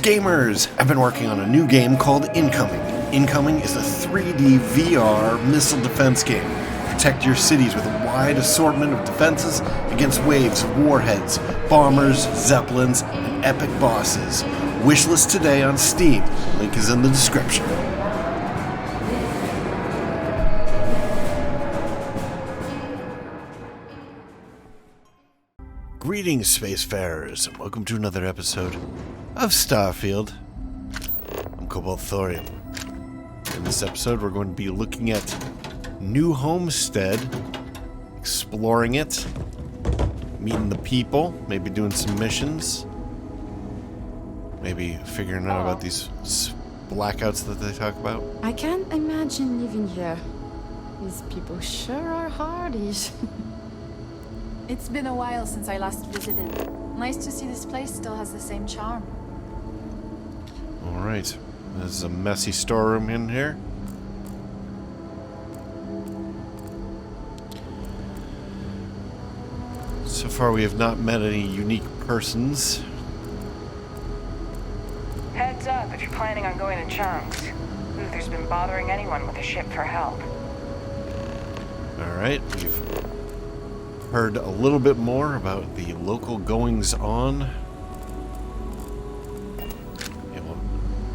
Greetings, gamers! I've been working on a new game called Incoming. Incoming is a 3D VR missile defense game. Protect your cities with a wide assortment of defenses against waves of warheads, bombers, zeppelins, and epic bosses. Wishlist today on Steam. Link is in the description. Greetings, spacefarers, and welcome to another episode of Starfield. I'm Cobalt Thorium. In this episode, we're going to be looking at New Homestead, exploring it, meeting the people, maybe doing some missions, maybe figuring out about these blackouts that they talk about. I can't imagine living here. These people sure are hardy. It's been a while since I last visited. Nice to see this place still has the same charm. Alright, there's a messy storeroom in here. So far we have not met any unique persons. Heads up if you're planning on going to chunks. Luther's been bothering anyone with a ship for help. Alright, we've heard a little bit more about the local goings-on. Yeah, we'll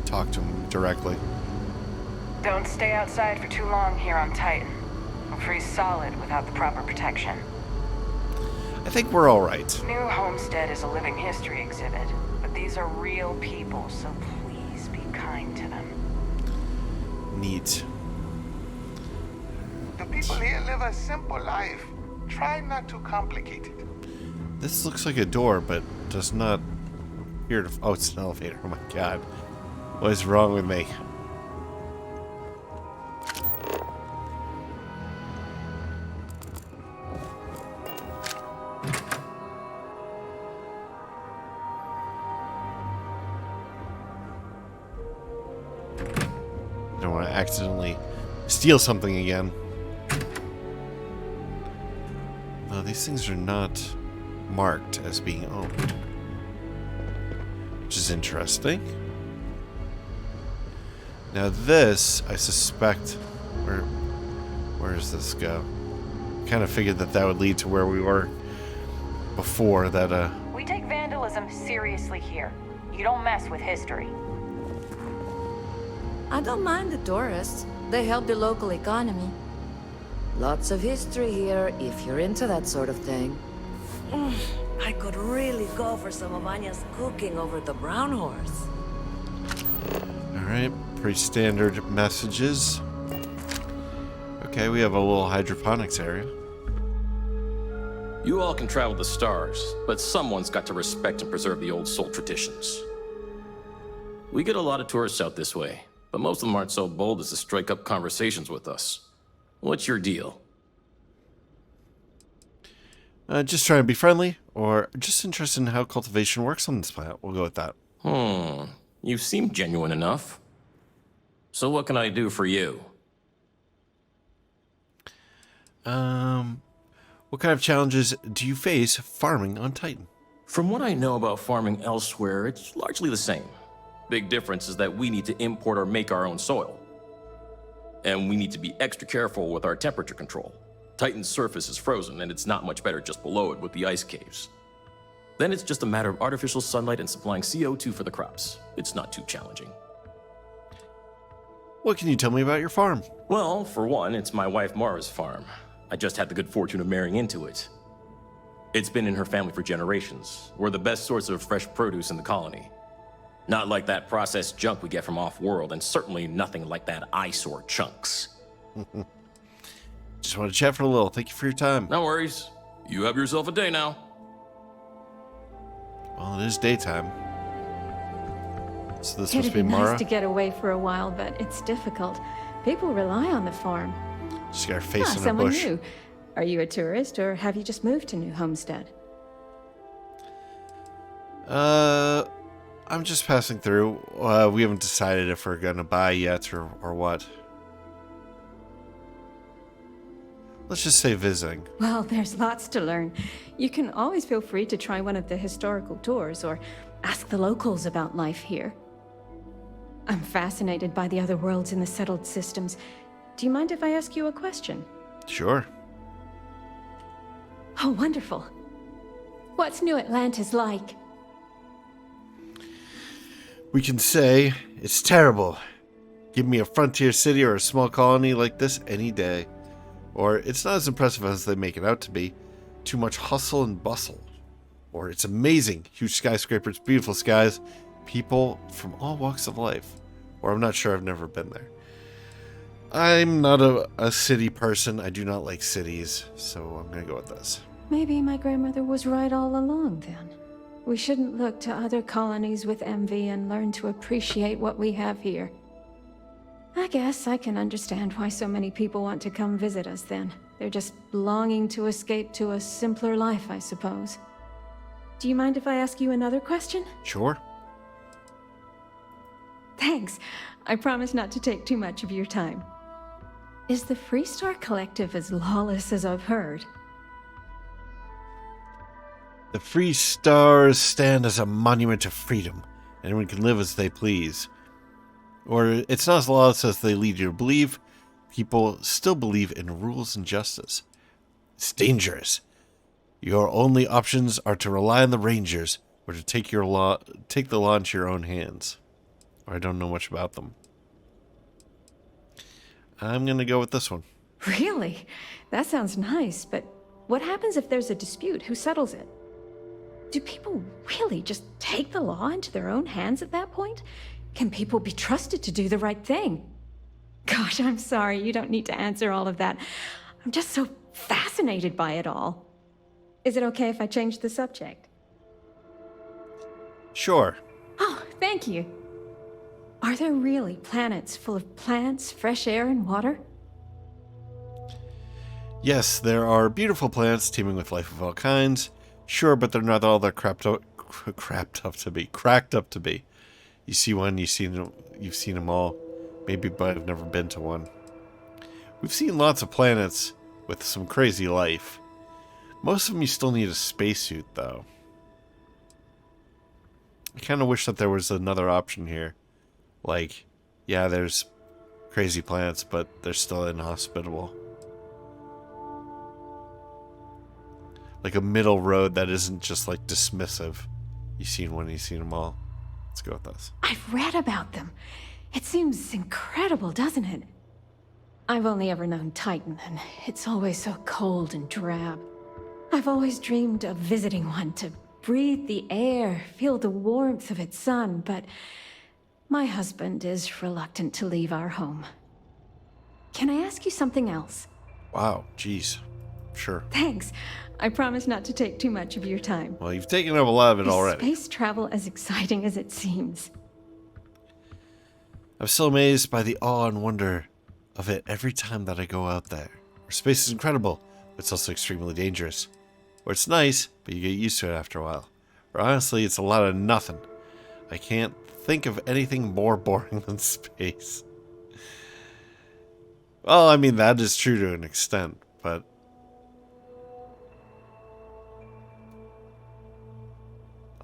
talk to him directly. Don't stay outside for too long here on Titan. We'll freeze solid without the proper protection. I think we're alright. New Homestead is a living history exhibit, but these are real people, so please be kind to them. Neat. The people here live a simple life. Try not to complicate it. This looks like a door, but does not appear to... Oh, it's an elevator. Oh my god. What is wrong with me? I don't want to accidentally steal something again. These things are not marked as being owned, which is interesting. Now this, I suspect, where does this go? Kind of figured that would lead to where we were before. We take vandalism seriously here. You don't mess with history. I don't mind the tourists. They help the local economy. Lots of history here, if you're into that sort of thing. I could really go for some of Anya's cooking over the brown horse. Alright, pretty standard messages. Okay, we have a little hydroponics area. You all can travel the stars, but someone's got to respect and preserve the old soul traditions. We get a lot of tourists out this way, but most of them aren't so bold as to strike up conversations with us. What's your deal? Just trying to be friendly, or just interested in how cultivation works on this planet. We'll go with that. You seem genuine enough. So what can I do for you? What kind of challenges do you face farming on Titan? From what I know about farming elsewhere, it's largely the same. Big difference is that we need to import or make our own soil. And we need to be extra careful with our temperature control. Titan's surface is frozen, and it's not much better just below it with the ice caves. Then it's just a matter of artificial sunlight and supplying CO2 for the crops. It's not too challenging. What can you tell me about your farm? Well, for one, it's my wife Mara's farm. I just had the good fortune of marrying into it. It's been in her family for generations. We're the best source of fresh produce in the colony. Not like that processed junk we get from off-world, and certainly nothing like that eyesore chunks. Just want to chat for a little. Thank you for your time. No worries. You have yourself a day now. Well, it is daytime. So this must It'd be be Mara. nice to get away for a while, but it's difficult. People rely on the farm. She's got her face in a Someone bush. new. Are you a tourist, or have you just moved to New Homestead? I'm just passing through. We haven't decided if we're gonna buy yet or what. Let's just say visiting. Well, there's lots to learn. You can always feel free to try one of the historical tours, or ask the locals about life here. I'm fascinated by the other worlds in the settled systems. Do you mind if I ask you a question? Sure. Oh, wonderful. What's New Atlantis like? We can say it's terrible. Give me a frontier city or a small colony like this any day. Or it's not as impressive as they make it out to be. Too much hustle and bustle. Or it's amazing. Huge skyscrapers, beautiful skies, people from all walks of life. Or I'm not sure, I've never been there. I'm not a city person. I do not like cities, so I'm going to go with this. Maybe my grandmother was right all along then. We shouldn't look to other colonies with envy and learn to appreciate what we have here. I guess I can understand why so many people want to come visit us then. They're just longing to escape to a simpler life, I suppose. Do you mind if I ask you another question? Sure. Thanks. I promise not to take too much of your time. Is the Freestar Collective as lawless as I've heard? The Free Stars stand as a monument to freedom. Anyone can live as they please. Or it's not as lawless as they lead you to believe. People still believe in rules and justice. It's dangerous. Your only options are to rely on the Rangers or to take the law into your own hands. Or I don't know much about them. I'm going to go with this one. Really? That sounds nice, but what happens if there's a dispute? Who settles it? Do people really just take the law into their own hands at that point? Can people be trusted to do the right thing? Gosh, I'm sorry, you don't need to answer all of that. I'm just so fascinated by it all. Is it okay if I change the subject? Sure. Oh, thank you. Are there really planets full of plants, fresh air, and water? Yes, there are beautiful plants teeming with life of all kinds. Sure, but they're not all they're cracked up to be. You see one, you've seen them all. Maybe, but I've never been to one. We've seen lots of planets with some crazy life. Most of them you still need a spacesuit, though. I kind of wish that there was another option here. Like, yeah, there's crazy planets, but they're still inhospitable. Like a middle road that isn't just like dismissive. You've seen one, you've seen them all. Let's go with this. I've read about them. It seems incredible, doesn't it? I've only ever known Titan, and it's always so cold and drab. I've always dreamed of visiting one to breathe the air, feel the warmth of its sun, but my husband is reluctant to leave our home. Can I ask you something else? Wow, geez. Sure. Thanks. I promise not to take too much of your time. Well, you've taken up a lot of it already. Is space travel as exciting as it seems? I'm still amazed by the awe and wonder of it every time that I go out there. Where space is incredible, but it's also extremely dangerous. Or it's nice, but you get used to it after a while. Or honestly, it's a lot of nothing. I can't think of anything more boring than space. Well, I mean, that is true to an extent, but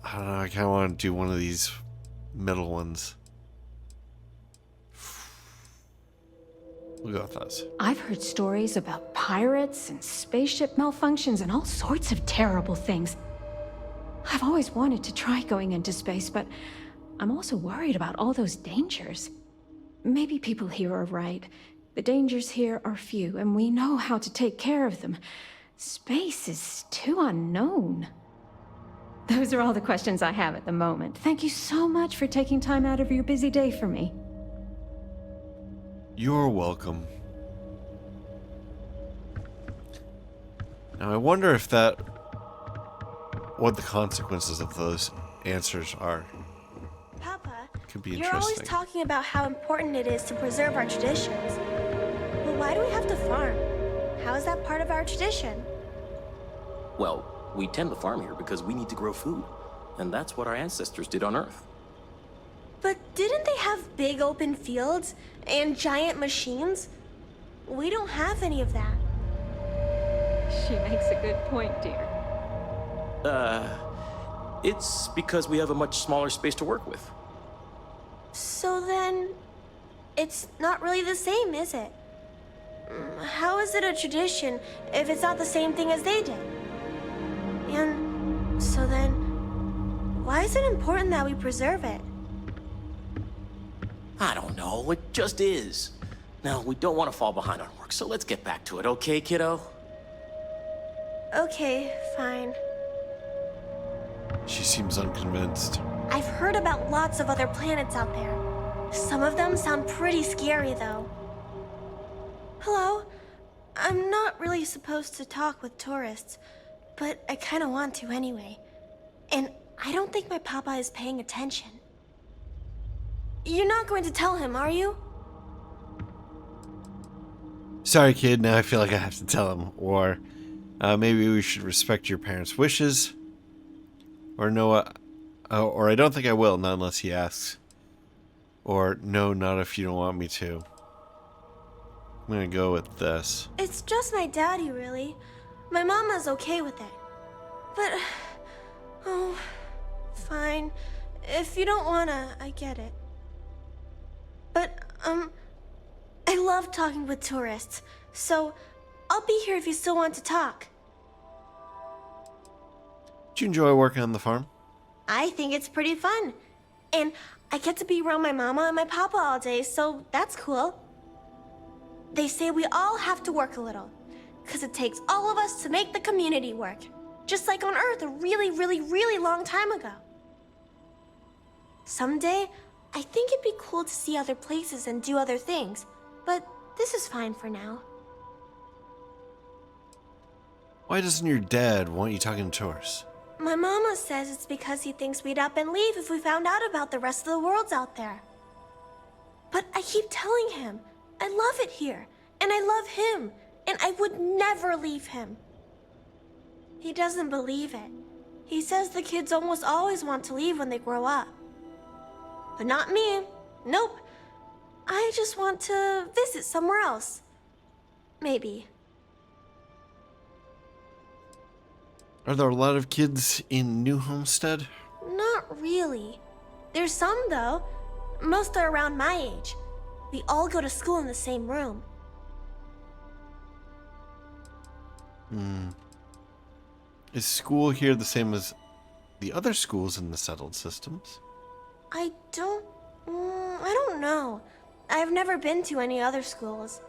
I don't know, I kind of want to do one of these middle ones. We'll go with this. I've heard stories about pirates and spaceship malfunctions and all sorts of terrible things. I've always wanted to try going into space, but I'm also worried about all those dangers. Maybe people here are right. The dangers here are few, and we know how to take care of them. Space is too unknown. Those are all the questions I have at the moment. Thank you so much for taking time out of your busy day for me. You're welcome. Now I wonder if what the consequences of those answers are. Papa, Could be you're interesting. always talking about how important it is to preserve our traditions. But why do we have to farm? How is that part of our tradition? Well, we tend to farm here because we need to grow food. And that's what our ancestors did on Earth. But didn't they have big open fields and giant machines? We don't have any of that. She makes a good point, dear. It's because we have a much smaller space to work with. So then, it's not really the same, is it? How is it a tradition if it's not the same thing as they did? And so then, why is it important that we preserve it? I don't know, it just is. Now, we don't want to fall behind on work, so let's get back to it, okay, kiddo? Okay, fine. She seems unconvinced. I've heard about lots of other planets out there. Some of them sound pretty scary, though. Hello? I'm not really supposed to talk with tourists, but I kind of want to anyway. And I don't think my papa is paying attention. You're not going to tell him, are you? Sorry, kid, now I feel like I have to tell him. Or maybe we should respect your parents' wishes. Or no, or I don't think I will, not unless he asks. Or no, not if you don't want me to. I'm gonna go with this. It's just my daddy, really. My mama's okay with it. But, oh, fine. If you don't wanna, I get it. But, I love talking with tourists, so I'll be here if you still want to talk. Did you enjoy working on the farm? I think it's pretty fun. And I get to be around my mama and my papa all day, so that's cool. They say we all have to work a little, because it takes all of us to make the community work. Just like on Earth a really, really, really long time ago. Someday, I think it'd be cool to see other places and do other things, but this is fine for now. Why doesn't your dad want you talking to tourists? My mama says it's because he thinks we'd up and leave if we found out about the rest of the worlds out there. But I keep telling him, I love it here, and I love him, and I would never leave him. He doesn't believe it. He says the kids almost always want to leave when they grow up. But not me. Nope. I just want to visit somewhere else. Maybe. Are there a lot of kids in New Homestead? Not really. There's some, though. Most are around my age. We all go to school in the same room. Is school here the same as the other schools in the settled systems? I don't know. I've never been to any other schools.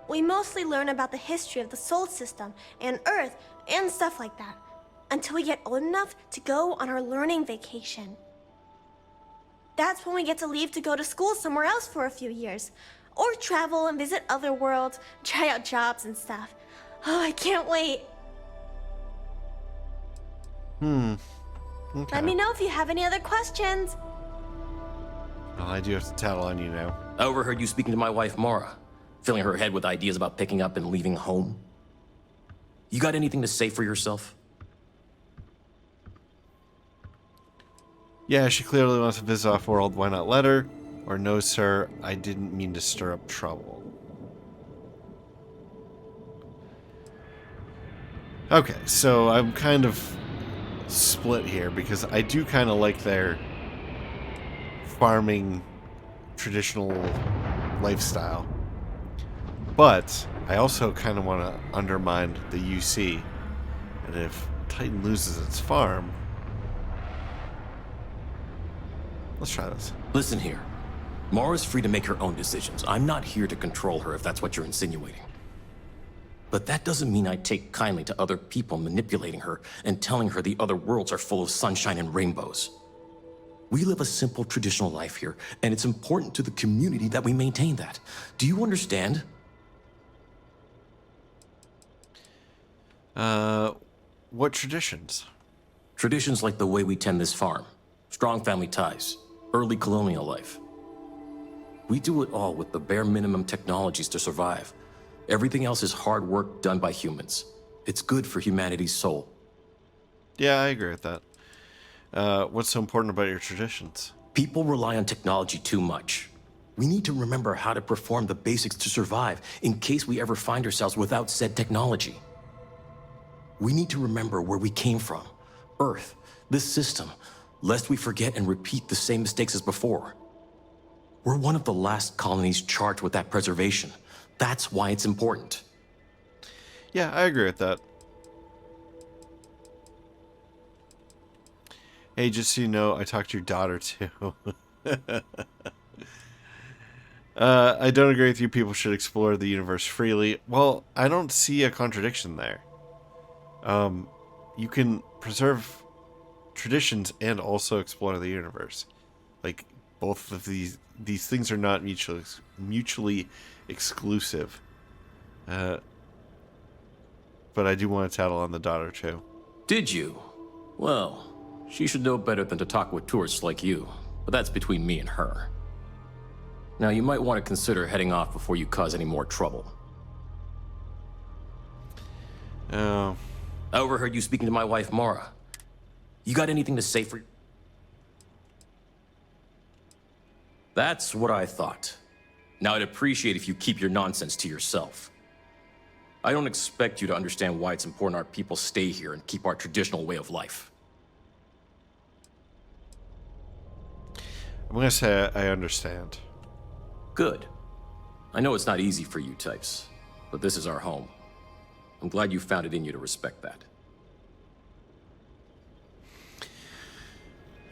We mostly learn about the history of the Sol system and Earth and stuff like that, until we get old enough to go on our learning vacation. That's when we get to leave to go to school somewhere else for a few years, or travel and visit other worlds, try out jobs and stuff. Oh, I can't wait. Okay. Let me know if you have any other questions. Well, I do have to tattle on you now. I overheard you speaking to my wife, Mara, filling her head with ideas about picking up and leaving home. You got anything to say for yourself? Yeah, she clearly wants to visit off-world. Why not let her? Or no, sir, I didn't mean to stir up trouble. Okay, so I'm kind of split here because I do kind of like their farming traditional lifestyle. But I also kind of want to undermine the UC. And if Titan loses its farm... Let's try this. Listen here. Mara's free to make her own decisions. I'm not here to control her if that's what you're insinuating. But that doesn't mean I take kindly to other people manipulating her and telling her the other worlds are full of sunshine and rainbows. We live a simple traditional life here, and it's important to the community that we maintain that. Do you understand? What traditions? Traditions like the way we tend this farm, strong family ties, early colonial life. We do it all with the bare minimum technologies to survive. Everything else is hard work done by humans. It's good for humanity's soul. Yeah, I agree with that. What's so important about your traditions? People rely on technology too much. We need to remember how to perform the basics to survive in case we ever find ourselves without said technology. We need to remember where we came from, Earth, this system, lest we forget and repeat the same mistakes as before. We're one of the last colonies charged with that preservation. That's why it's important. Yeah, I agree with that. Hey, just so you know, I talked to your daughter too. I don't agree with you. People should explore the universe freely. Well, I don't see a contradiction there. You can preserve traditions and also explore the universe. Like, both of these things are not mutually exclusive. But I do want to tattle on the daughter too. Did you? Well, she should know better than to talk with tourists like you. But that's between me and her. Now, you might want to consider heading off before you cause any more trouble. Oh. I overheard you speaking to my wife, Mara. You got anything to say for... That's what I thought. Now, I'd appreciate if you keep your nonsense to yourself. I don't expect you to understand why it's important our people stay here and keep our traditional way of life. I'm going to say I understand. Good. I know it's not easy for you types, but this is our home. I'm glad you found it in you to respect that.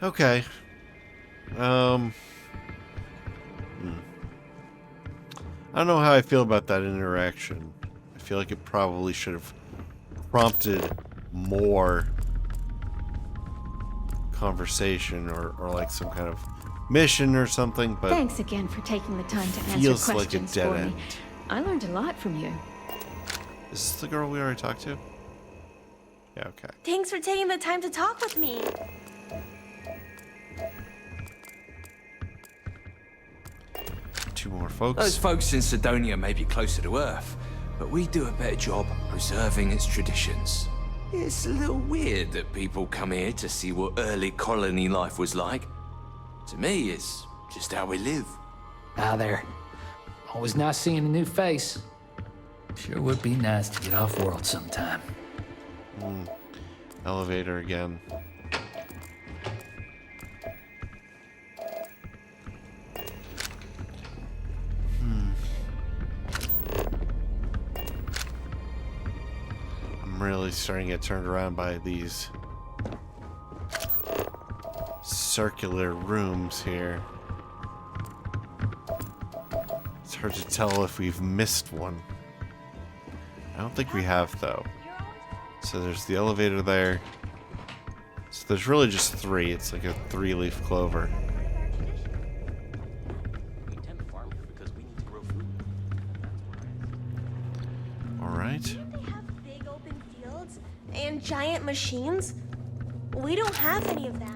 Okay. I don't know how I feel about that interaction. I feel like it probably should have prompted more conversation or like some kind of mission or something, but Thanks again for taking the time to answer feels like a questions dead for end. me. I learned a lot from you. Is this the girl we already talked to? Yeah, okay. Thanks for taking the time to talk with me. Two more folks. Those folks in Sidonia may be closer to Earth, but we do a better job preserving its traditions. It's a little weird that people come here to see what early colony life was like. To me, it's just how we live. Hi there. Always nice seeing a new face. Sure would be nice to get off world sometime. Elevator again. I'm really starting to get turned around by these circular rooms here. It's hard to tell if we've missed one. I don't think we have, though. So there's the elevator there. So there's really just three. It's like a three-leaf clover. We tend to farm here because we need to grow food. Alright. They have big open fields and giant machines. We don't have any of that.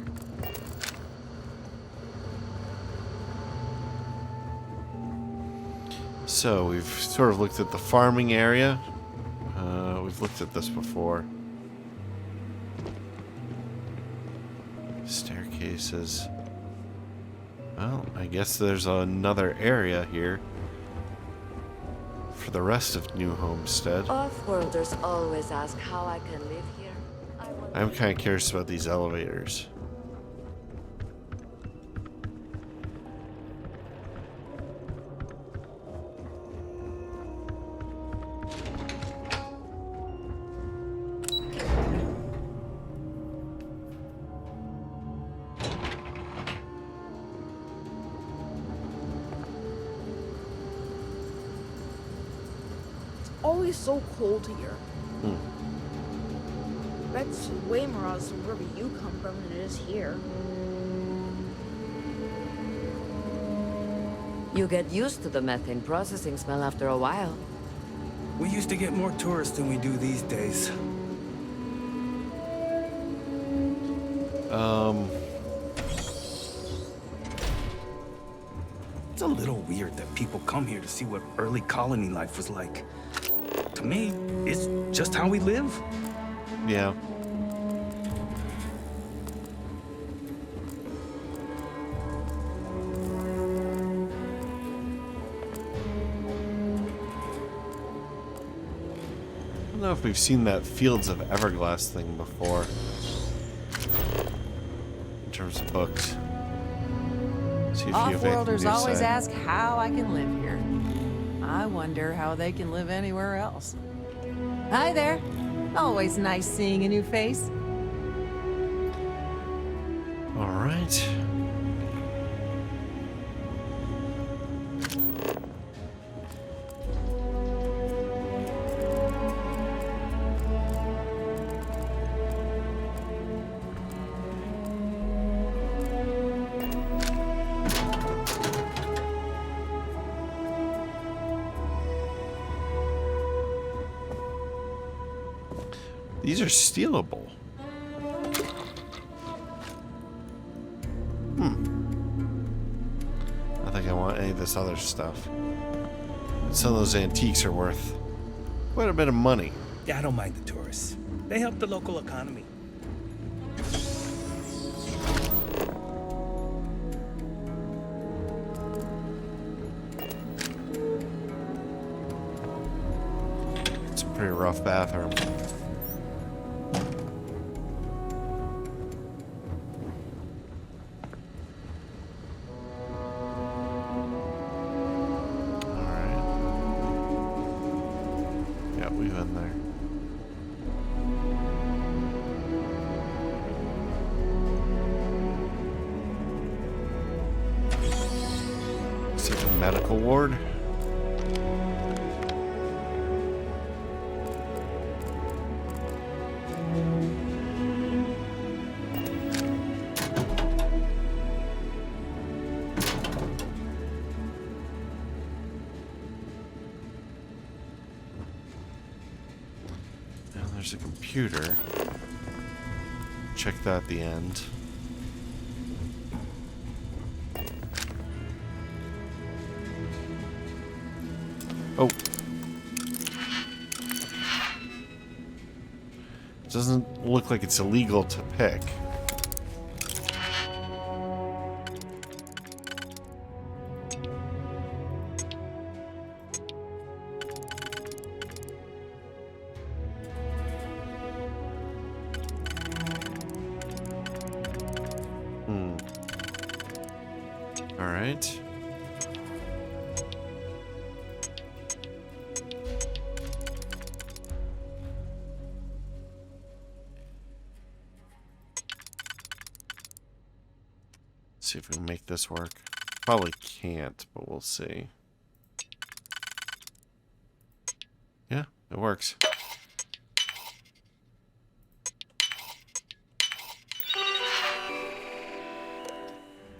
So we've sort of looked at the farming area. We've looked at this before. Staircases. Well, I guess there's another area here for the rest of New Homestead. Off-worlders always ask how I can live here. I'm kind of curious about these elevators. Always so cold here. That's way more odds from wherever you come from than it is here. You get used to the methane processing smell after a while. We used to get more tourists than we do these days. It's a little weird that people come here to see what early colony life was like. To me, it's just how we live. Yeah. I don't know if we've seen that Fields of Everglass thing before. terms of books. See if you have anything Off-worlders to always say. ask how I can live here. I wonder how they can live anywhere else. Hi there. Always nice seeing a new face. All right. These are stealable. I think I want any of this other stuff. Some of those antiques are worth quite a bit of money. Yeah, I don't mind the tourists. They help the local economy. It's a pretty rough bathroom. We've been there. Looks like a medical ward. There's a computer. Check that at the end. Oh. Doesn't look like it's illegal to pick. All right. See if we can make this work. Probably can't, but we'll see. Yeah, it works.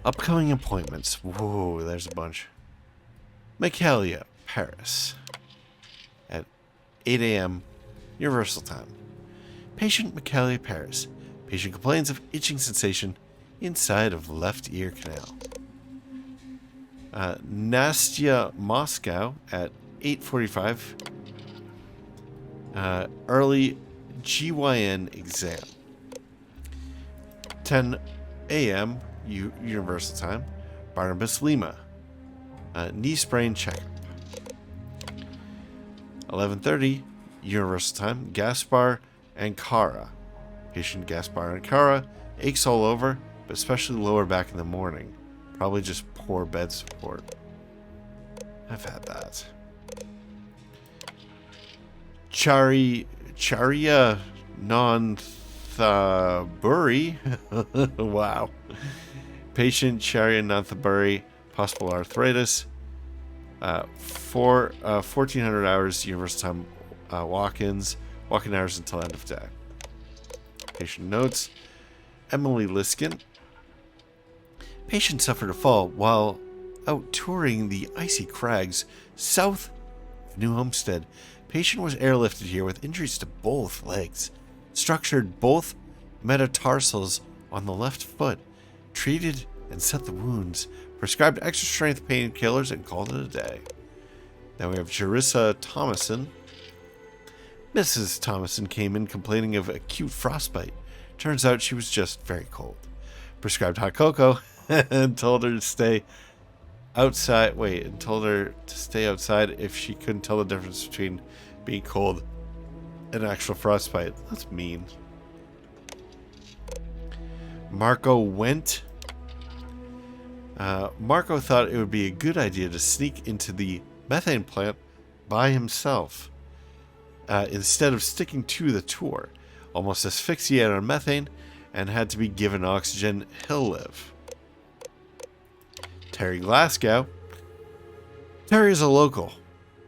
Upcoming appointments. Whoa, there's a bunch. Michaelia, Paris. At 8 a.m. Universal Time. Patient Michaelia, Paris. Patient complains of itching sensation inside of left ear canal. Nastya, Moscow at 8:45. Early GYN exam. 10 a.m. Universal Time. Barnabas, Lima. Knee sprain checkup. 11:30 Universal Time. Gaspar Ankara. Patient Gaspar Ankara aches all over, but especially lower back in the morning. Probably just poor bed support. I've had that. Charya Nanthaburi. Wow. Patient Charya Nanthaburi, possible arthritis. 1400 hours Universal Time walk-ins. Walk-in hours until end of day. Patient notes. Emily Liskin. Patient suffered a fall while out touring the icy crags south of New Homestead. Patient was airlifted here with injuries to both legs. Structured both metatarsals on the left foot. Treated and set the wounds. Prescribed extra strength painkillers and called it a day. Now we have Jerissa Thomason. Mrs. Thomason came in complaining of acute frostbite. Turns out she was just very cold. Prescribed hot cocoa and told her to stay outside. Wait, and told her to stay outside if she couldn't tell the difference between being cold and actual frostbite. That's mean. Marco went. Marco thought it would be a good idea to sneak into the methane plant by himself instead of sticking to the tour. Almost asphyxiated on methane and had to be given oxygen, he'll live. Terry Glasgow. Terry is a local,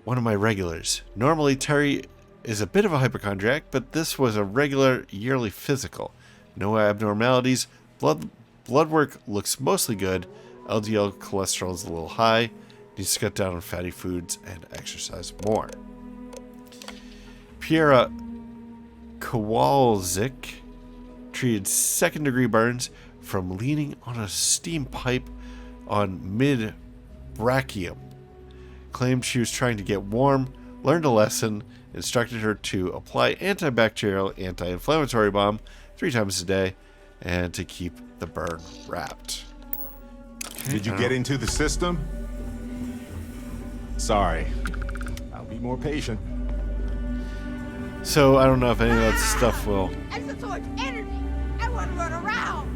one of my regulars. Normally Terry is a bit of a hypochondriac, but this was a regular yearly physical. No abnormalities, blood work looks mostly good, LDL cholesterol is a little high, needs to cut down on fatty foods and exercise more. Piera Kowalczyk treated second-degree burns from leaning on a steam pipe on mid-brachium. Claimed she was trying to get warm, learned a lesson, instructed her to apply antibacterial, anti-inflammatory balm 3 times a day, and to keep the burn wrapped. Okay, did you get into the system? Sorry. I'll be more patient. So I don't know if any of that stuff will... That's the sword's energy. I want to run around.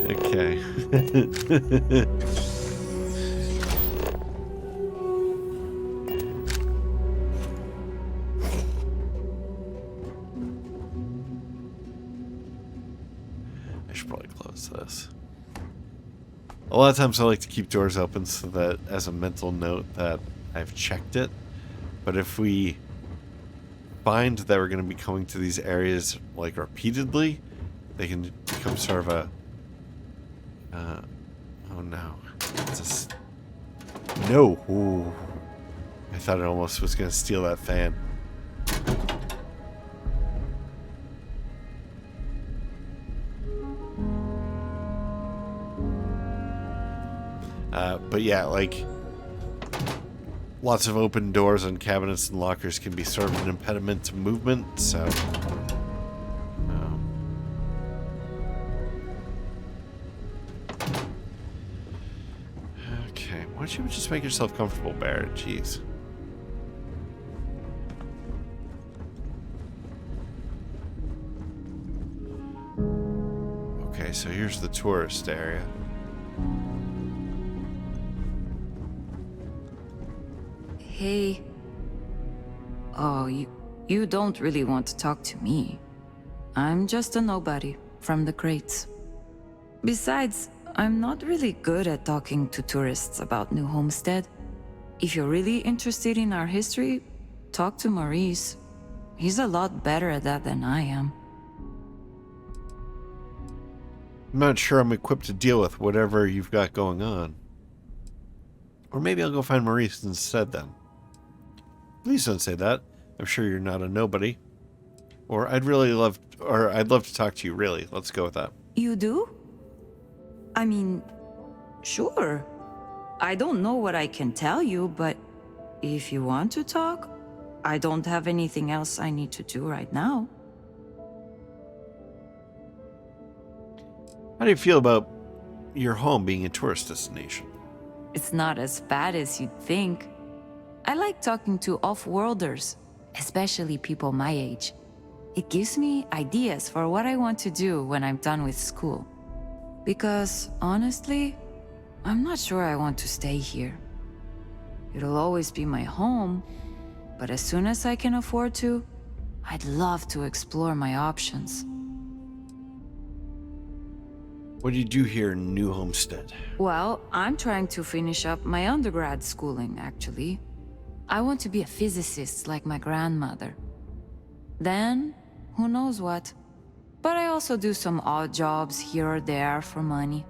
Okay. I should probably close this. A lot of times I like to keep doors open so that as a mental note that I've checked it. But if we find that we're going to be coming to these areas like repeatedly, they can become sort of a oh no. It's just, no. Ooh. I thought it almost was going to steal that fan. But yeah, like, lots of open doors on cabinets and lockers can be sort of an impediment to movement, so... Okay, why don't you just make yourself comfortable, Barrett? Jeez. Okay, so here's the tourist area. Hey. Oh, you don't really want to talk to me. I'm just a nobody from the crates. Besides, I'm not really good at talking to tourists about New Homestead. If you're really interested in our history, talk to Maurice. He's a lot better at that than I am. I'm not sure I'm equipped to deal with whatever you've got going on. Or maybe I'll go find Maurice instead then. Please don't say that. I'm sure you're not a nobody. Or I'd love to talk to you, really. Let's go with that. You do? I mean, sure. I don't know what I can tell you, but if you want to talk, I don't have anything else I need to do right now. How do you feel about your home being a tourist destination? It's not as bad as you'd think. I like talking to off-worlders, especially people my age. It gives me ideas for what I want to do when I'm done with school. Because, honestly, I'm not sure I want to stay here. It'll always be my home, but as soon as I can afford to, I'd love to explore my options. What do you do here in New Homestead? Well, I'm trying to finish up my undergrad schooling, actually. I want to be a physicist like my grandmother. Then, who knows what. But I also do some odd jobs here or there for money.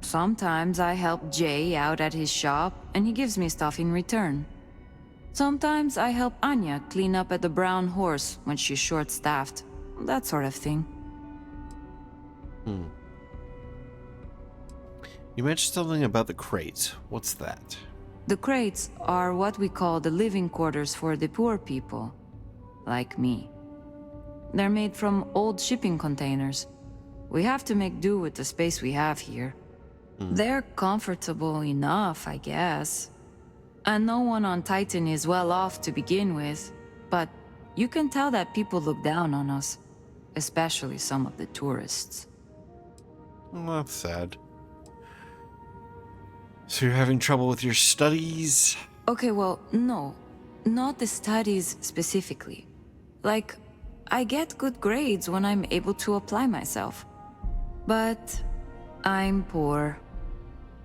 Sometimes I help Jay out at his shop, and he gives me stuff in return. Sometimes I help Anya clean up at the Brown Horse when she's short-staffed. That sort of thing. You mentioned something about the crates. What's that? The crates are what we call the living quarters for the poor people, like me. They're made from old shipping containers. We have to make do with the space we have here. They're comfortable enough, I guess. And no one on Titan is well off to begin with, but You can tell that people look down on us, especially some of the tourists. Well, that's sad. So you're having trouble with your studies? Okay, well, no. Not the studies specifically. Like, I get good grades when I'm able to apply myself. But I'm poor.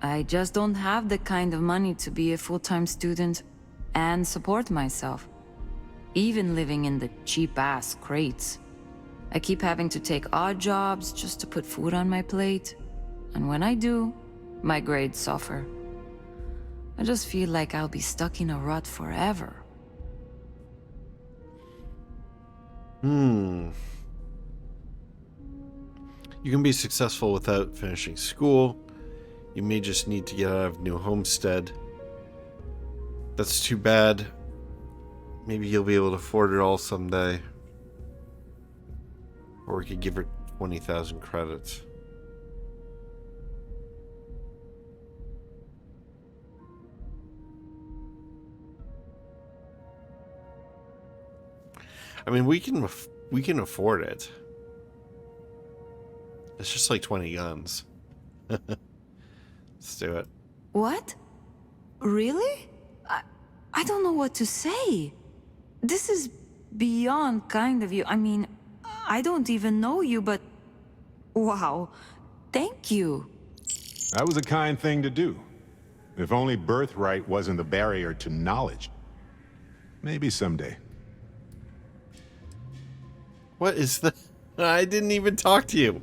I just don't have the kind of money to be a full-time student and support myself. Even living in the cheap-ass crates. I keep having to take odd jobs just to put food on my plate. And when I do, my grades suffer. I just feel like I'll be stuck in a rut forever. You can be successful without finishing school. You may just need to get out of New Homestead. That's too bad. Maybe you'll be able to afford it all someday. Or we could give her 20,000 credits. I mean, we can afford it. It's just like 20 guns. Let's do it. What? Really? I don't know what to say. This is beyond kind of you. I mean, I don't even know you, but wow. Thank you. That was a kind thing to do. If only birthright wasn't the barrier to knowledge. Maybe someday. What is the... I didn't even talk to you.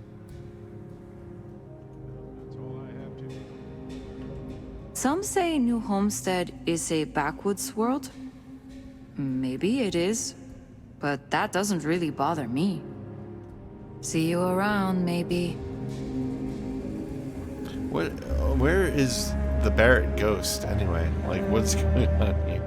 Some say New Homestead is a backwoods world. Maybe it is, but that doesn't really bother me. See you around, maybe. What? Where is the Barrett ghost anyway? Like, what's going on here?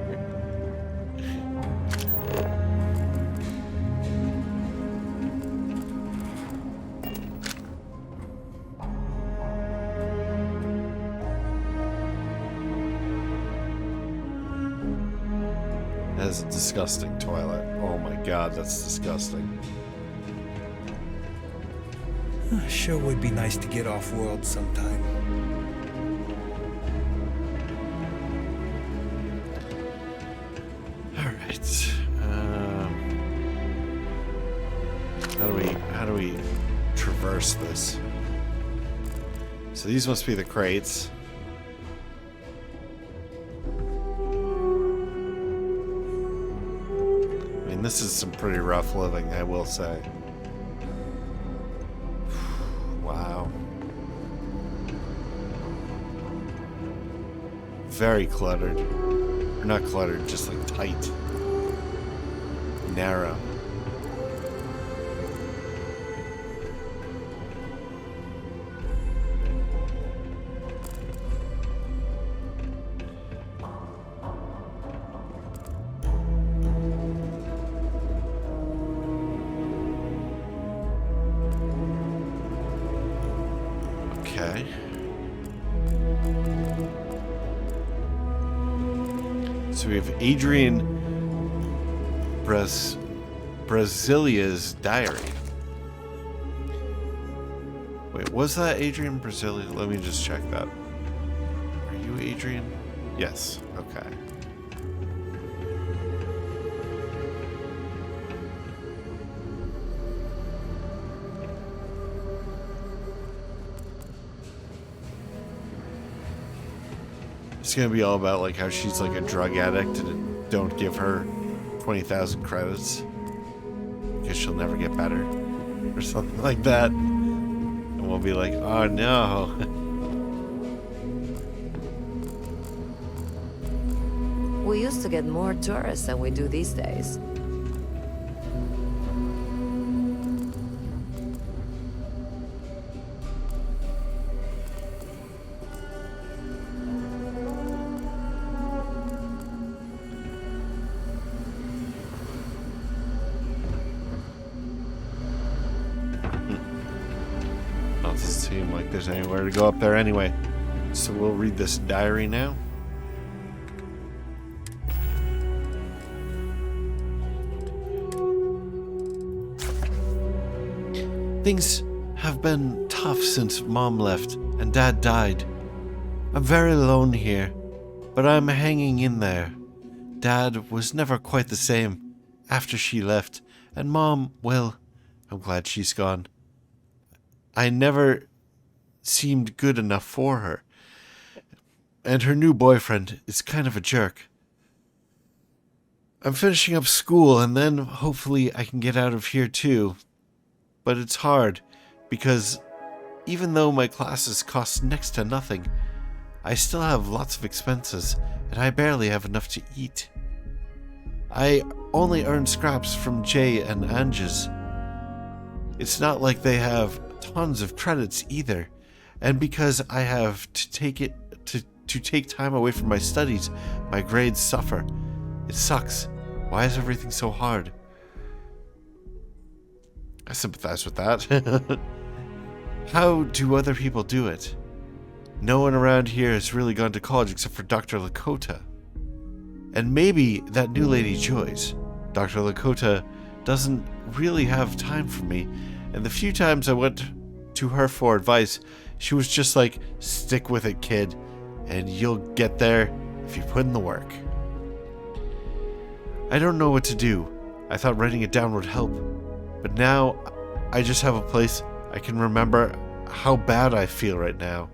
That's a disgusting toilet. Oh my god, that's disgusting. Sure would be nice to get off-world sometime. Alright. How do we traverse this? So these must be the crates. This is some pretty rough living, I will say. Wow. Very cluttered. Or not cluttered, just like tight. Narrow. Okay. So we have Adrian Brazilia's diary. Wait, was that Adrian Brasilia? Let me just check that. Are you Adrian? Yes. Okay. It's gonna be all about like how she's like a drug addict and don't give her 20,000 credits because she'll never get better or something like that, and we'll be like, oh no. We used to get more tourists than we do these days. Doesn't seem like there's anywhere to go up there anyway. So we'll read this diary now. Things have been tough since Mom left and Dad died. I'm very alone here, but I'm hanging in there. Dad was never quite the same after she left, and Mom, well, I'm glad she's gone. I never seemed good enough for her, and her new boyfriend is kind of a jerk. I'm finishing up school, and then hopefully I can get out of here too. But it's hard, because even though my classes cost next to nothing, I still have lots of expenses, and I barely have enough to eat. I only earn scraps from Jay and Ange's. It's not like they have tons of credits either, and because I have to take time away from my studies, my grades suffer. It sucks. Why is everything so hard? I sympathize with that. How do other people do it? No one around here has really gone to college except for Dr. Lakota. And maybe that new lady Joyce. Dr. Lakota doesn't really have time for me, and the few times I went to her for advice, she was just like, stick with it, kid, and you'll get there if you put in the work. I don't know what to do. I thought writing it down would help, but now I just have a place I can remember how bad I feel right now.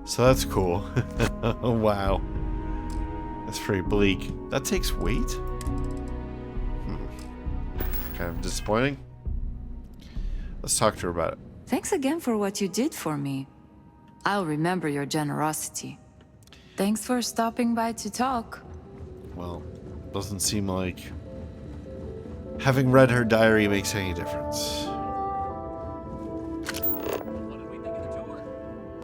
So that's cool. Wow. That's pretty bleak. That takes weight? Kind of disappointing. Let's talk to her about it. Thanks again for what you did for me. I'll remember your generosity. Thanks for stopping by to talk. Well, doesn't seem like having read her diary makes any difference.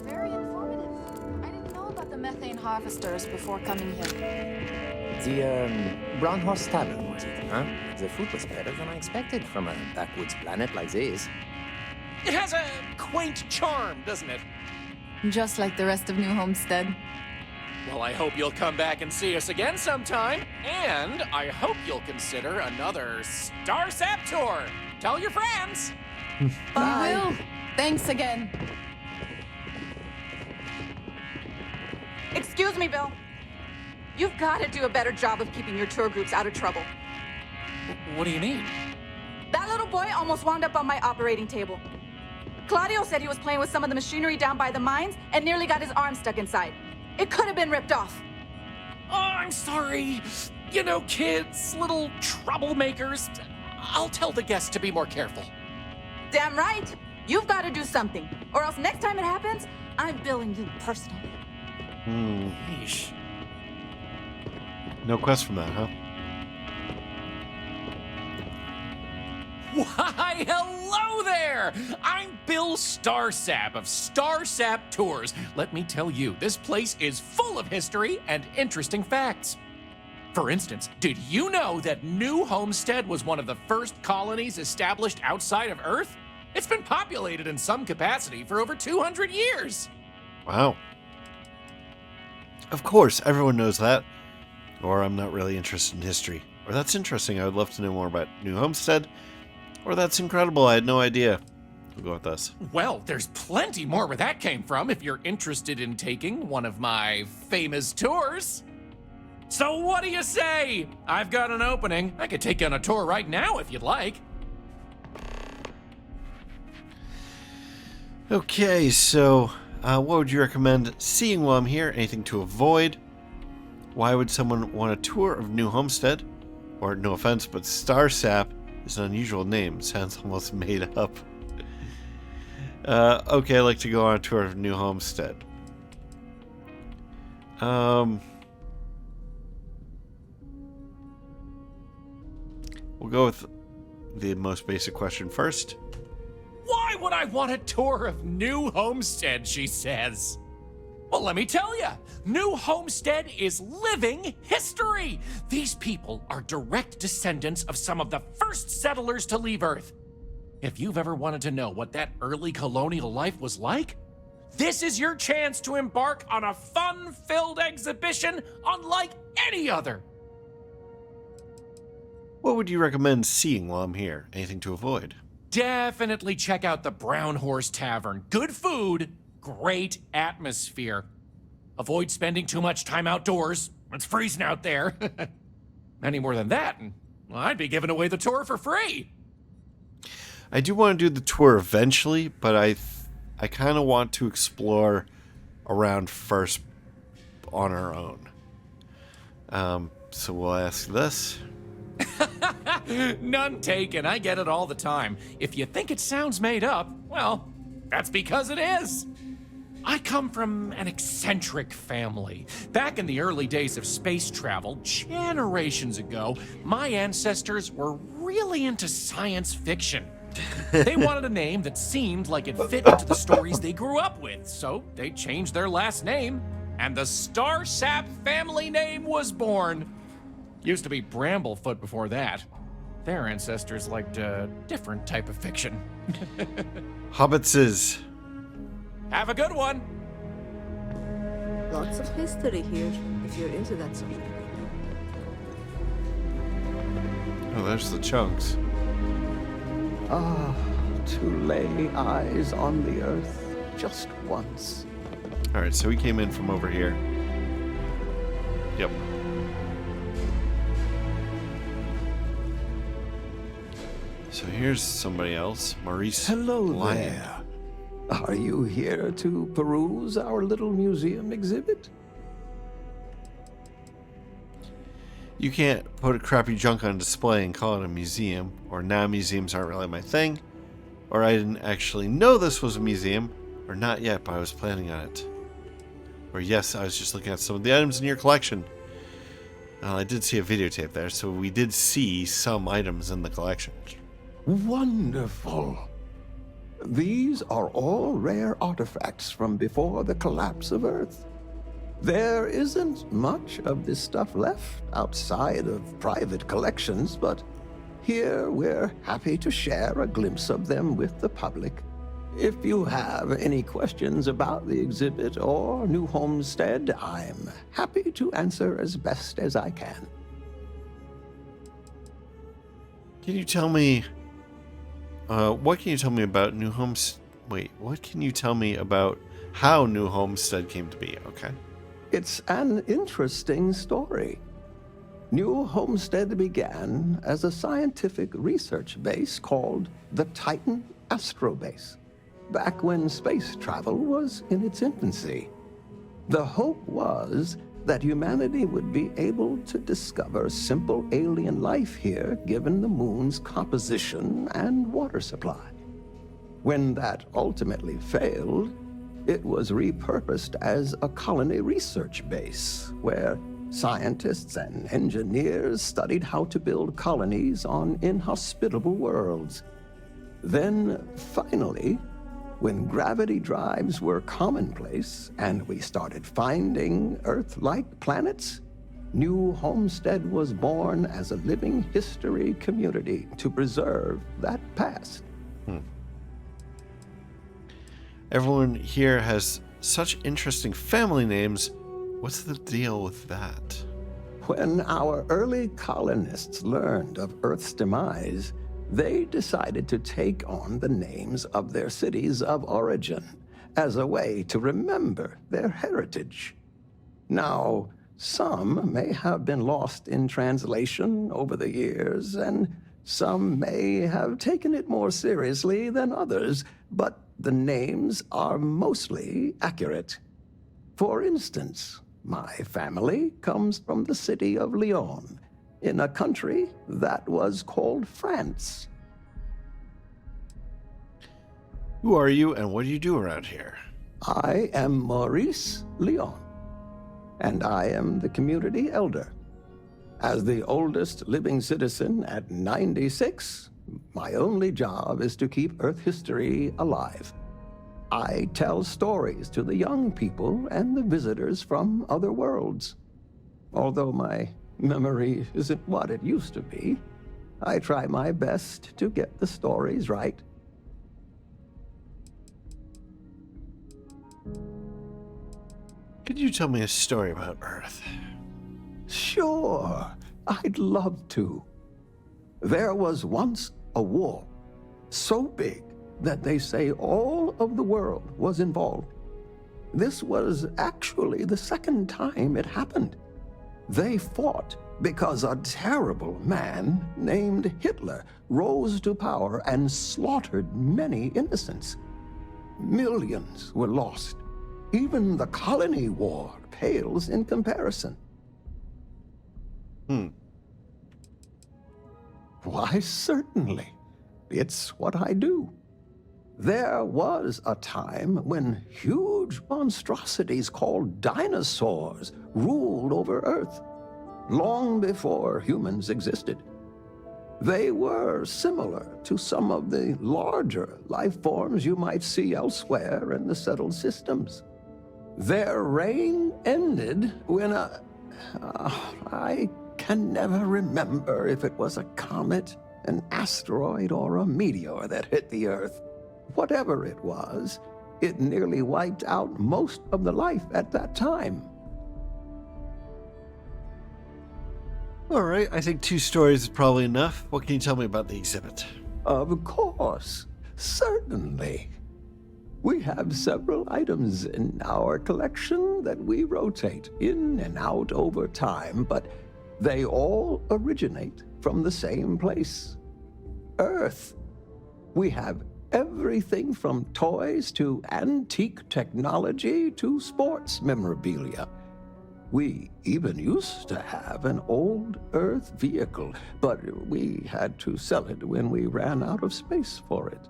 Very informative. I didn't know about the methane harvesters before coming here. The Braunhorst Tavern, was it, huh? The food was better than I expected from a backwoods planet like this. It has a quaint charm, doesn't it? Just like the rest of New Homestead. Well, I hope you'll come back and see us again sometime. And I hope you'll consider another Starsap tour. Tell your friends. I will. Thanks again. Excuse me, Bill. You've got to do a better job of keeping your tour groups out of trouble. What do you mean? That little boy almost wound up on my operating table. Claudio said he was playing with some of the machinery down by the mines and nearly got his arm stuck inside. It could have been ripped off. Oh, I'm sorry. You know, kids, little troublemakers. I'll tell the guests to be more careful. Damn right. You've got to do something, or else next time it happens, I'm billing you personally. Yeesh. No quest from that, huh? Why, hello there! I'm Bill Starsap of Starsap Tours. Let me tell you, this place is full of history and interesting facts. For instance, did you know that New Homestead was one of the first colonies established outside of Earth? It's been populated in some capacity for over 200 years. Wow. Of course, everyone knows that. Or I'm not really interested in history. Or that's interesting, I would love to know more about New Homestead. Or that's incredible, I had no idea. We'll go with this. Well, there's plenty more where that came from if you're interested in taking one of my famous tours. So what do you say? I've got an opening. I could take you on a tour right now if you'd like. Okay, so what would you recommend seeing while I'm here? Anything to avoid? Why would someone want a tour of New Homestead? Or, no offense, but Starsap is an unusual name. Sounds almost made up. Okay, I'd like to go on a tour of New Homestead. We'll go with the most basic question first. Why would I want a tour of New Homestead, she says? Well, let me tell you, New Homestead is living history. These people are direct descendants of some of the first settlers to leave Earth. If you've ever wanted to know what that early colonial life was like, this is your chance to embark on a fun-filled exhibition unlike any other. What would you recommend seeing while I'm here? Anything to avoid? definitely check out the Brown Horse Tavern. Good food, great atmosphere. Avoid spending too much time outdoors. It's freezing out there. Any more than that, and well, I'd be giving away the tour for free. I do want to do the tour eventually, but I kind of want to explore around first on our own. So we'll ask this. None taken. I get it all the time. If you think it sounds made up, well, that's because it is. I come from an eccentric family. Back in the early days of space travel, generations ago, my ancestors were really into science fiction. They wanted a name that seemed like it fit into the stories they grew up with, so they changed their last name, and the Starsap family name was born. Used to be Bramblefoot before that. Their ancestors liked a different type of fiction. Hobbitses. Have a good one. Lots of history here, if you're into that sort of thing. Oh, there's the chunks. Ah, to lay eyes on the earth just once. Alright, so we came in from over here. Yep. So here's somebody else. Maurice. Hello Lyon. there. Are you here to peruse our little museum exhibit? You can't put crappy junk on display and call it a museum, or now museums aren't really my thing, or I didn't actually know this was a museum, or not yet, but I was planning on it. Or yes, I was just looking at some of the items in your collection. I did see a videotape there, so we did see some items in the collection. Wonderful. These are all rare artifacts from before the collapse of Earth. There isn't much of this stuff left outside of private collections, but here we're happy to share a glimpse of them with the public. If you have any questions about the exhibit or New Homestead, I'm happy to answer as best as I can. Can you tell me... what can you tell me about New Homestead? Wait, what can you tell me about how New Homestead came to be? Okay. It's an interesting story. New Homestead began as a scientific research base called the Titan Astrobase, back when space travel was in its infancy. The hope was that humanity would be able to discover simple alien life here given the moon's composition and water supply. When that ultimately failed, it was repurposed as a colony research base where scientists and engineers studied how to build colonies on inhospitable worlds. Then, finally, when gravity drives were commonplace and we started finding Earth-like planets, New Homestead was born as a living history community to preserve that past. Everyone here has such interesting family names. What's the deal with that? When our early colonists learned of Earth's demise, they decided to take on the names of their cities of origin as a way to remember their heritage. Now, some may have been lost in translation over the years, and some may have taken it more seriously than others, but the names are mostly accurate. For instance, my family comes from the city of Lyon, in a country that was called France. Who are you and what do you do around here? I am Maurice Lyon, and I am the community elder. As the oldest living citizen at 96, my only job is to keep Earth history alive. I tell stories to the young people and the visitors from other worlds. Although my memory isn't what it used to be, I try my best to get the stories right. Could you tell me a story about Earth? Sure, I'd love to. There was once a war. So big that they say all of the world was involved. This was actually the second time it happened. They fought because a terrible man named Hitler rose to power and slaughtered many innocents. Millions were lost. Even the colony war pales in comparison. Why, certainly. It's what I do. There was a time when huge monstrosities called dinosaurs ruled over Earth, long before humans existed. They were similar to some of the larger life forms you might see elsewhere in the settled systems. Their reign ended when I can never remember if it was a comet, an asteroid, or a meteor that hit the Earth. Whatever it was, it nearly wiped out most of the life at that time. All right, I think 2 stories is probably enough. What can you tell me about the exhibit? Of course, certainly. We have several items in our collection that we rotate in and out over time, but they all originate from the same place, Earth. We have everything from toys to antique technology to sports memorabilia. We even used to have an old Earth vehicle, but we had to sell it when we ran out of space for it.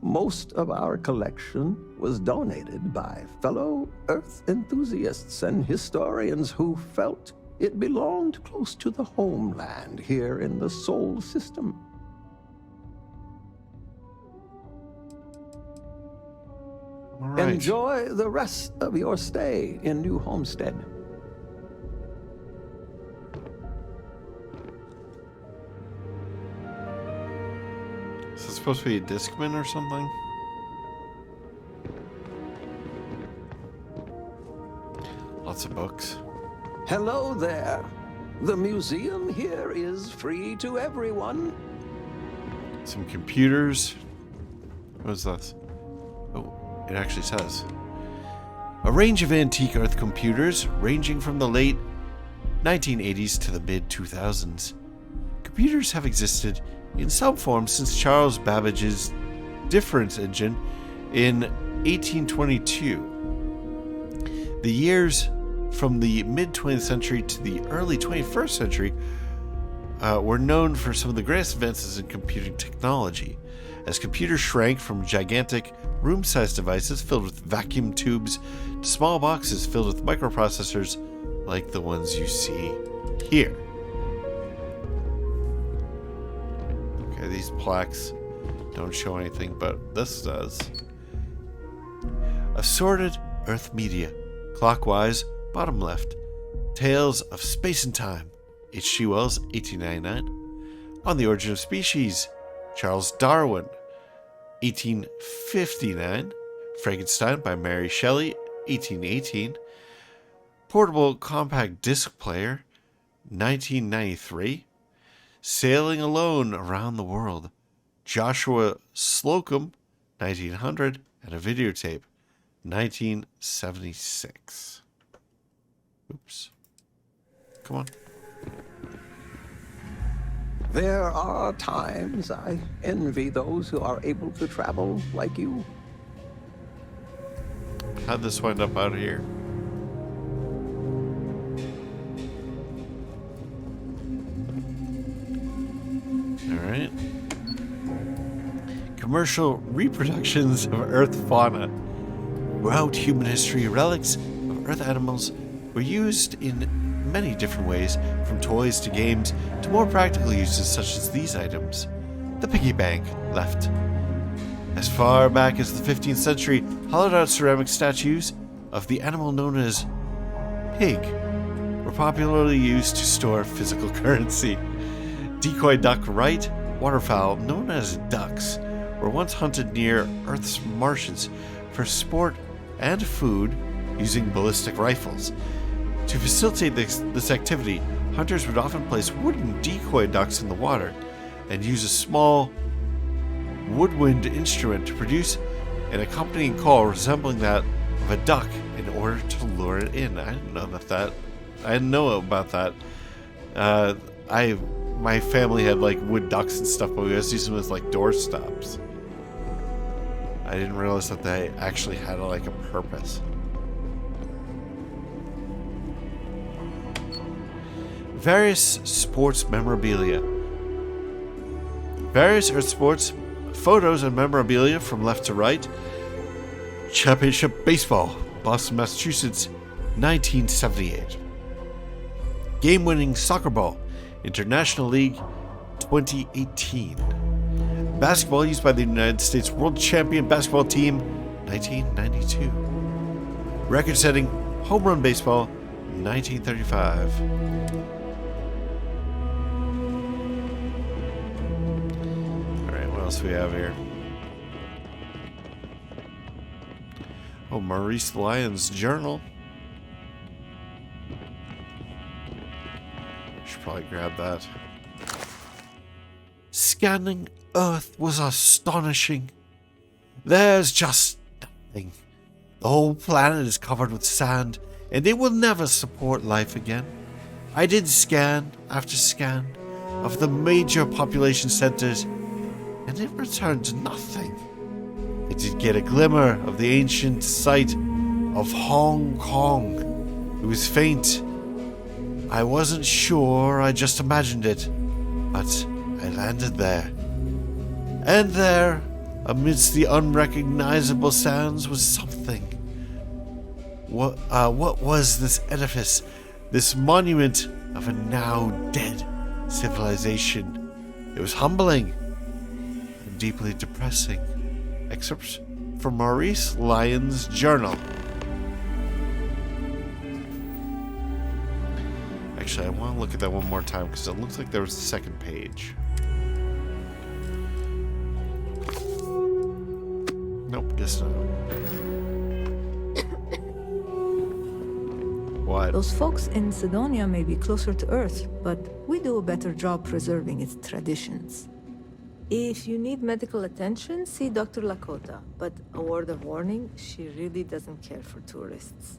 Most of our collection was donated by fellow Earth enthusiasts and historians who felt it belonged close to the homeland here in the Sol system. All right. Enjoy the rest of your stay in New Homestead. Is this supposed to be a Discman or something? Lots of books. Hello there. The museum here is free to everyone. Some computers. What is this? Oh, it actually says. A range of antique Earth computers ranging from the late 1980s to the mid-2000s. Computers have existed in some form since Charles Babbage's difference engine in 1822. The years from the mid-20th century to the early 21st century were known for some of the greatest advances in computing technology, as computers shrank from gigantic room-sized devices filled with vacuum tubes to small boxes filled with microprocessors like the ones you see here. Okay, these plaques don't show anything, but this does. Assorted Earth media, clockwise, bottom left. Tales of Space and Time, H.G. Wells, 1899. On the Origin of Species, Charles Darwin, 1859. Frankenstein by Mary Shelley, 1818. Portable compact disc player, 1993. Sailing Alone Around the World, Joshua Slocum, 1900. And a videotape, 1976. Oops. Come on. There are times I envy those who are able to travel like you. How'd this wind up out here? Alright. Commercial reproductions of Earth fauna. Throughout human history, relics of Earth animals were used in many different ways, from toys to games to more practical uses such as these items. The piggy bank left. As far back as the 15th century, hollowed out ceramic statues of the animal known as pig were popularly used to store physical currency. Decoy duck right waterfowl known as ducks were once hunted near Earth's marshes for sport and food using ballistic rifles. To facilitate this activity, hunters would often place wooden decoy ducks in the water and use a small woodwind instrument to produce an accompanying call resembling that of a duck in order to lure it in. I didn't know about that. I didn't know about that. My family had like wood ducks and stuff, but we always used them as like door stops. I didn't realize that they actually had like a purpose. Various sports memorabilia. Various are sports photos and memorabilia from left to right. Championship Baseball, Boston, Massachusetts, 1978. Game-winning soccer ball, International League, 2018. Basketball used by the United States World Champion Basketball Team, 1992. Record-setting home run baseball, 1935. Alright, what else do we have here? Oh, Maurice Lyon's journal. Should probably grab that. Scanning Earth was astonishing. There's just nothing. The whole planet is covered with sand, and it will never support life again. I did scan after scan of the major population centers, and it returned nothing. I did get a glimmer of the ancient site of Hong Kong. It was faint. I wasn't sure, I just imagined it, but I landed there. And there, amidst the unrecognizable sounds, was something. What was this edifice, this monument of a now dead civilization? It was humbling and deeply depressing. Excerpts from Maurice Lyon's journal. Actually, I want to look at that one more time because it looks like there was a second page. Nope, guess not. What? Those folks in Sidonia may be closer to Earth, but we do a better job preserving its traditions. If you need medical attention, see Dr. Lakota. But a word of warning, she really doesn't care for tourists.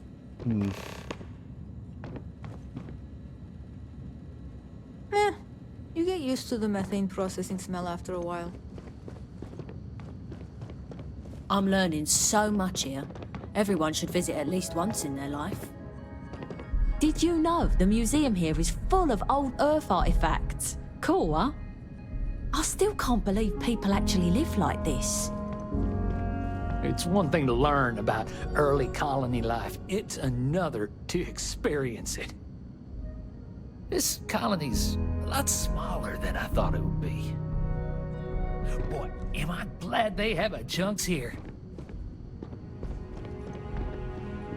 You get used to the methane processing smell after a while. I'm learning so much here. Everyone should visit at least once in their life. Did you know the museum here is full of old Earth artifacts? Cool, huh? I still can't believe people actually live like this. It's one thing to learn about early colony life. It's another to experience it. This colony's a lot smaller than I thought it would be. Boy, am I glad they have a chunks here.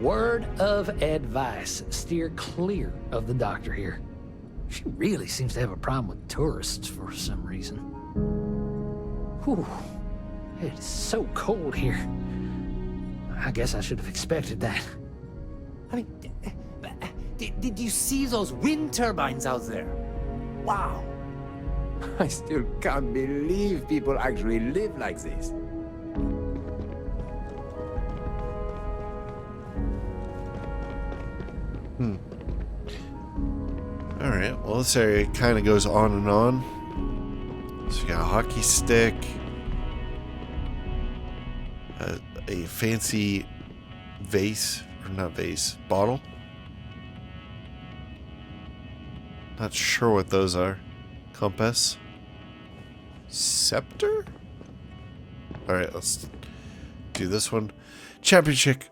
Word of advice, steer clear of the doctor here. She really seems to have a problem with tourists for some reason. Whew, it is so cold here. I guess I should have expected that. I mean, did you see those wind turbines out there? Wow. I still can't believe people actually live like this. Alright, well this area kind of goes on and on. So we got a hockey stick, a fancy vase, or not vase, bottle. Not sure what those are. Compass. Scepter? Alright, let's do this one. Championship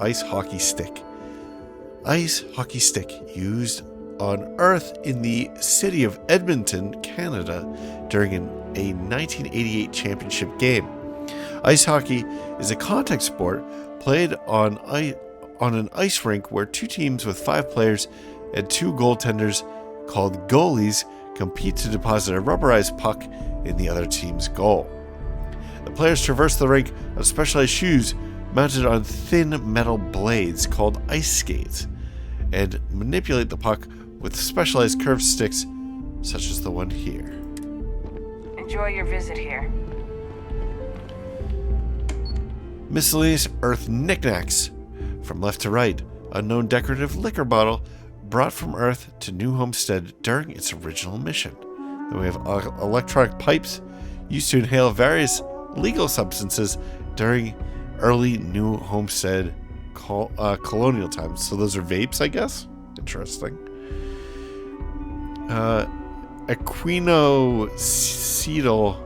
ice hockey stick. Ice hockey stick used on Earth in the city of Edmonton, Canada during a 1988 championship game. Ice hockey is a contact sport played on an ice rink where two teams with 5 players and 2 goaltenders called goalies compete to deposit a rubberized puck in the other team's goal. The players traverse the rink on specialized shoes mounted on thin metal blades called ice skates and manipulate the puck with specialized curved sticks such as the one here. Enjoy your visit here. Miscellaneous Earth knickknacks. From left to right, unknown decorative liquor bottle brought from Earth to New Homestead during its original mission. Then we have electronic pipes used to inhale various legal substances during early New Homestead colonial times. So those are vapes, I guess? Interesting. Equinocedal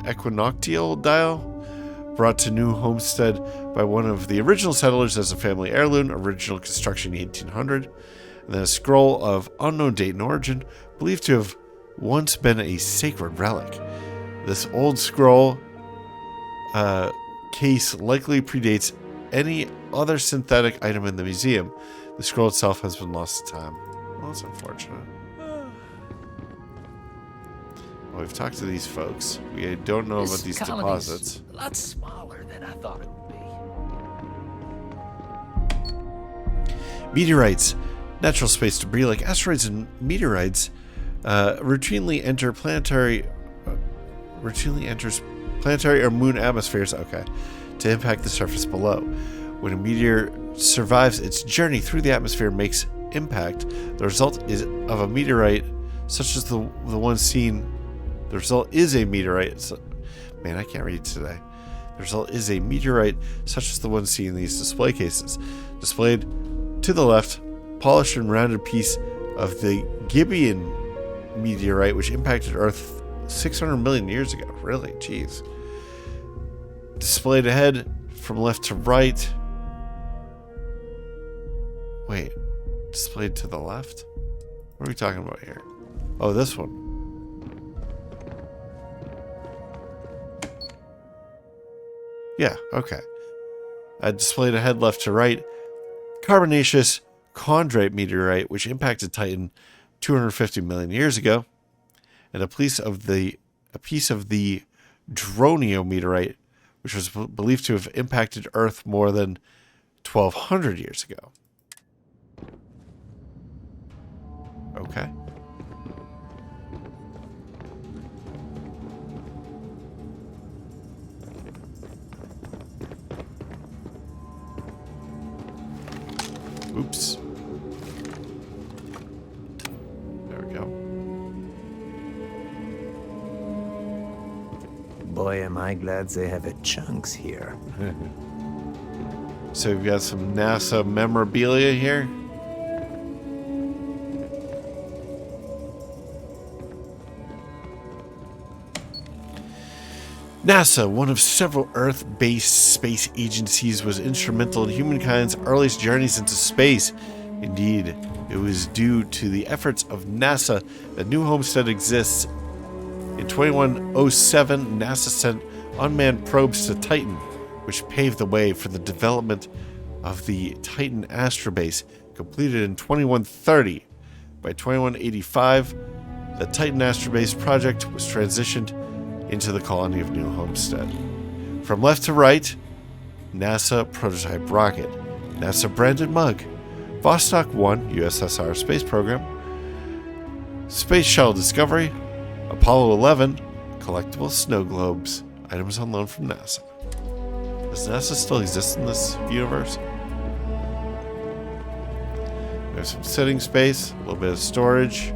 equinoctial dial brought to New Homestead by one of the original settlers as a family heirloom, original construction 1800, and then a scroll of unknown date and origin, believed to have once been a sacred relic. This old scroll case likely predates any other synthetic item in the museum. The scroll itself has been lost to time. Well, that's unfortunate. Well, we've talked to these folks. We don't know about these deposits. A lot smaller than I thought it would be. Meteorites. Natural space debris like asteroids and meteorites routinely enters planetary or moon atmospheres, to impact the surface below. When a meteor survives its journey through the atmosphere and makes impact, the result is of a meteorite such as the one seen. The result is a meteorite. Man, I can't read today. The result is a meteorite such as the one seen in these display cases. Displayed to the left, polished and rounded piece of the Gibeon meteorite, which impacted Earth 600 million years ago. Really? Jeez. Displayed ahead from left to right. Wait. Displayed to the left? What are we talking about here? Oh, this one. Yeah, okay. Displayed ahead left to right. Carbonaceous chondrite meteorite, which impacted Titan 250 million years ago. And a piece of the Dronio meteorite, which was believed to have impacted Earth more than 1,200 years ago. Okay. Oops. There we go. Boy, am I glad they have chunks here. So we've got some NASA memorabilia here. NASA, one of several Earth-based space agencies, was instrumental in humankind's earliest journeys into space. Indeed, it was due to the efforts of NASA that New Homestead exists. In 2107, NASA sent unmanned probes to Titan, which paved the way for the development of the Titan Astrobase, completed in 2130. By 2185, the Titan Astrobase project was transitioned into the colony of New Homestead. From left to right, NASA prototype rocket, NASA branded mug, Vostok 1 USSR space program, Space Shuttle Discovery, Apollo 11, collectible snow globes, items on loan from NASA. Does NASA still exist in this universe? We have some sitting space, a little bit of storage.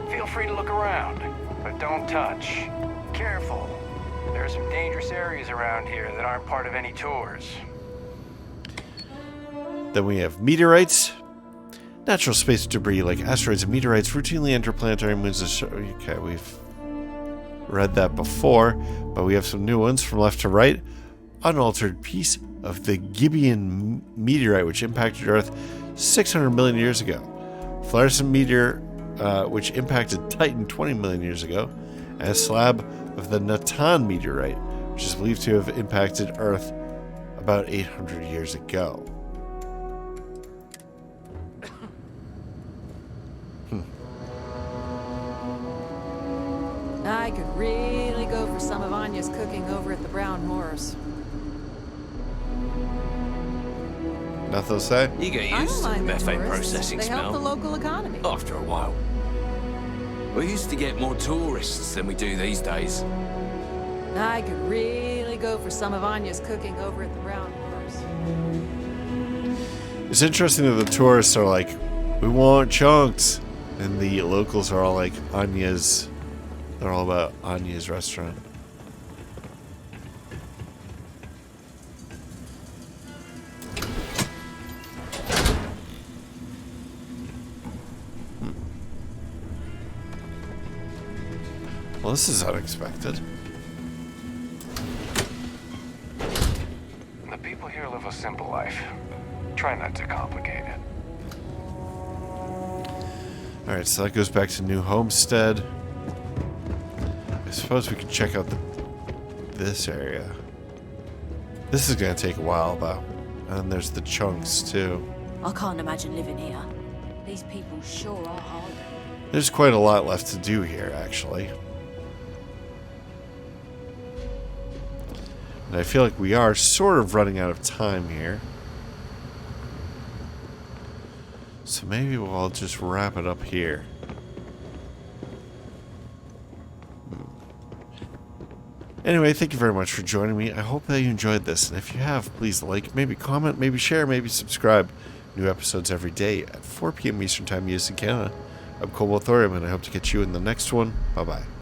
Feel free to look around, but don't touch. Careful. There are some dangerous areas around here that aren't part of any tours. Then we have meteorites. Natural space debris like asteroids and meteorites routinely enter planetary moons. Okay, we've read that before, but we have some new ones from left to right. Unaltered piece of the Gibeon meteorite, which impacted Earth 600 million years ago. Fluorescent meteor, which impacted Titan 20 million years ago. And a slab of the Megaton meteorite, which is believed to have impacted Earth about 800 years ago. I could really go for some of Anya's cooking over at the Brown Horse. Nothing to say? You get I used don't to the mind the buffet tourists. processing They help smell. the local economy. After a while. We used to get more tourists than we do these days. I could really go for some of Anya's cooking over at the Brown Horse. It's interesting that the tourists are like, we want chunks. And the locals are all like, Anya's. They're all about Anya's restaurant. Well, this is unexpected. The people here live a simple life. Try not to complicate it. Alright, so that goes back to New Homestead. I suppose we could check out this area. This is going to take a while, though. And there's the chunks, too. I can't imagine living here. These people sure are hard. There's quite a lot left to do here, actually. And I feel like we are sort of running out of time here. So maybe we'll just wrap it up here. Anyway, thank you very much for joining me. I hope that you enjoyed this. And if you have, please like, maybe comment, maybe share, maybe subscribe. New episodes every day at 4 p.m. Eastern Time, US and Canada. I'm Cobalt Thorium, and I hope to catch you in the next one. Bye-bye.